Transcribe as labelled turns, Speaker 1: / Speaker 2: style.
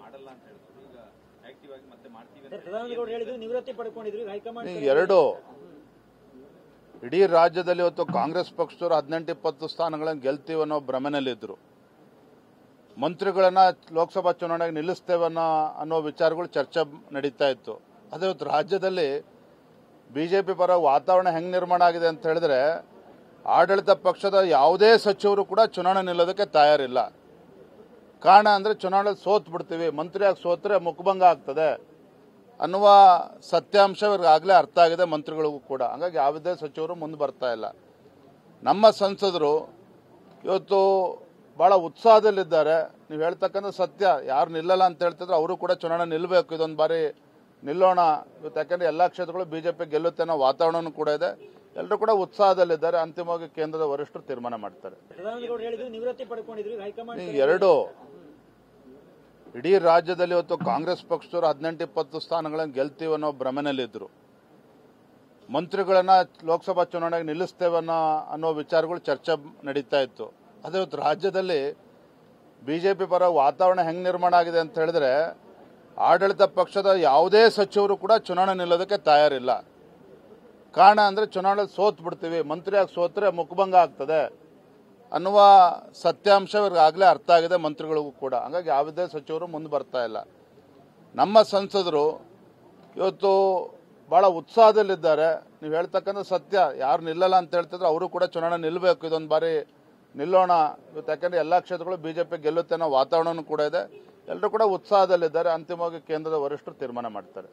Speaker 1: ಮಾಡಲ್ಲ ಅಂತ ಹೇಳಿದ್ರು. ಈಗ ಆಕ್ಟಿವ್ ಆಗಿ ಮತ್ತೆ ಮಾಡ್ತೀವಿ ಅಂತ
Speaker 2: ಪ್ರಧಾನಮಂತ್ರಿಗಳು ಹೇಳಿದ್ರು, ನಿವೃತ್ತಿ ಪಡ್ಕೊಂಡಿದ್ರು. ಹೈಕಮಾಂಡ್
Speaker 3: ಎರಡು ಇಡೀ ರಾಜ್ಯದಲ್ಲಿ ಇವತ್ತು ಕಾಂಗ್ರೆಸ್ ಪಕ್ಷದವರು 18-20 ಸ್ಥಾನಗಳನ್ನು ಗೆಲ್ತೀವಿ ಅನ್ನೋ ಭ್ರಮೆನಲ್ಲಿದ್ದರು. ಮಂತ್ರಿಗಳನ್ನ ಲೋಕಸಭಾ ಚುನಾವಣೆಗೆ ನಿಲ್ಲಿಸ್ತೇವೆ ಅನ್ನೋ ವಿಚಾರಗಳು ಚರ್ಚೆ ನಡೀತಾ ಇತ್ತು. ಅದೇ ಇವತ್ತು ರಾಜ್ಯದಲ್ಲಿ ಬಿಜೆಪಿ ಪರ ವಾತಾವರಣ ಹೆಂಗೆ ನಿರ್ಮಾಣ ಆಗಿದೆ ಅಂತ ಹೇಳಿದ್ರೆ, ಆಡಳಿತ ಪಕ್ಷದ ಯಾವುದೇ ಸಚಿವರು ಕೂಡ ಚುನಾವಣೆ ನಿಲ್ಲೋದಕ್ಕೆ ತಯಾರಿಲ್ಲ. ಕಾರಣ ಅಂದರೆ ಚುನಾವಣೆ ಸೋತ್ ಬಿಡ್ತೀವಿ, ಮಂತ್ರಿಯಾಗಿ ಸೋತ್ರೆ ಮುಖಭಂಗ ಆಗ್ತದೆ ಅನ್ನುವ ಸತ್ಯಾಂಶ ಇವ್ರಿಗಾಗಲೇ ಅರ್ಥ ಆಗಿದೆ ಮಂತ್ರಿಗಳಿಗೂ ಕೂಡ. ಹಂಗಾಗಿ ಯಾವುದೇ ಸಚಿವರು ಮುಂದೆ ಬರ್ತಾ ಇಲ್ಲ. ನಮ್ಮ ಸಂಸದರು ಇವತ್ತು ಭಾಳ ಉತ್ಸಾಹದಲ್ಲಿದ್ದಾರೆ. ನೀವು ಹೇಳ್ತಕ್ಕಂಥ ಸತ್ಯ, ಯಾರು ನಿಲ್ಲಲ್ಲ ಅಂತ ಹೇಳ್ತಿದ್ರು ಅವರು ಕೂಡ ಚುನಾವಣೆ ನಿಲ್ಲಬೇಕು, ಇದೊಂದು ಬಾರಿ ನಿಲ್ಲೋಣ ಇವತ್ತು. ಯಾಕಂದರೆ ಎಲ್ಲ ಕ್ಷೇತ್ರಗಳು ಬಿಜೆಪಿ ಗೆಲ್ಲುತ್ತೆ ಅನ್ನೋ ವಾತಾವರಣನೂ ಕೂಡ ಇದೆ. ಎಲ್ಲರೂ ಕೂಡ ಉತ್ಸಾಹದಲ್ಲಿದ್ದಾರೆ. ಅಂತಿಮವಾಗಿ ಕೇಂದ್ರದ ವರಿಷ್ಠರು ತೀರ್ಮಾನ ಮಾಡ್ತಾರೆ.
Speaker 2: ಪ್ರಧಾನಮಂತ್ರಿಗಳು ಹೇಳಿದ್ರು, ನಿವೃತ್ತಿ ಪಡ್ಕೊಂಡಿದ್ರು. ಹೈಕಮಾಂಡ್
Speaker 3: ಎರಡು ಇಡೀ ರಾಜ್ಯದಲ್ಲಿ ಇವತ್ತು ಕಾಂಗ್ರೆಸ್ ಪಕ್ಷದವರು 18-20 ಸ್ಥಾನಗಳನ್ನು ಗೆಲ್ತೀವಿ ಅನ್ನೋ ಭ್ರಮೆನಲ್ಲಿದ್ದರು. ಮಂತ್ರಿಗಳನ್ನ ಲೋಕಸಭಾ ಚುನಾವಣೆಗೆ ನಿಲ್ಲಿಸ್ತೇವೆ ಅನ್ನೋ ವಿಚಾರಗಳು ಚರ್ಚೆ ನಡೀತಾ ಇತ್ತು. ಅದೇ ಇವತ್ತು ರಾಜ್ಯದಲ್ಲಿ ಬಿಜೆಪಿ ಪರ ವಾತಾವರಣ ಹೆಂಗೆ ನಿರ್ಮಾಣ ಆಗಿದೆ ಅಂತ ಹೇಳಿದ್ರೆ, ಆಡಳಿತ ಪಕ್ಷದ ಯಾವುದೇ ಸಚಿವರು ಕೂಡ ಚುನಾವಣೆ ನಿಲ್ಲೋದಕ್ಕೆ ತಯಾರಿಲ್ಲ. ಕಾರಣ ಅಂದರೆ ಚುನಾವಣೆ ಸೋತ್ ಬಿಡ್ತೀವಿ, ಮಂತ್ರಿಯಾಗಿ ಸೋತ್ರೆ ಮುಖಭಂಗ ಆಗ್ತದೆ ಅನ್ನುವ ಸತ್ಯಾಂಶ ಇವ್ರಿಗಾಗಲೇ ಅರ್ಥ ಆಗಿದೆ ಮಂತ್ರಿಗಳಿಗೂ ಕೂಡ. ಹಂಗಾಗಿ ಯಾವುದೇ ಸಚಿವರು ಮುಂದೆ ಬರ್ತಾ ಇಲ್ಲ. ನಮ್ಮ ಸಂಸದರು ಇವತ್ತು ಭಾಳ ಉತ್ಸಾಹದಲ್ಲಿದ್ದಾರೆ. ನೀವು ಹೇಳ್ತಕ್ಕಂಥ ಸತ್ಯ, ಯಾರು ನಿಲ್ಲಲ್ಲ ಅಂತ ಹೇಳ್ತಿದ್ರು ಅವರು ಕೂಡ ಚುನಾವಣೆ ನಿಲ್ಲಬೇಕು, ಇದೊಂದು ಬಾರಿ ನಿಲ್ಲೋಣ ಇವತ್ತು. ಯಾಕಂದರೆ ಎಲ್ಲ ಕ್ಷೇತ್ರಗಳು ಬಿಜೆಪಿ ಗೆಲ್ಲುತ್ತೆ ಅನ್ನೋ ವಾತಾವರಣನೂ ಕೂಡ ಇದೆ. ಎಲ್ಲರೂ ಕೂಡ ಉತ್ಸಾಹದಲ್ಲಿದ್ದಾರೆ. ಅಂತಿಮವಾಗಿ ಕೇಂದ್ರದ ವರಿಷ್ಠರು ತೀರ್ಮಾನ ಮಾಡ್ತಾರೆ.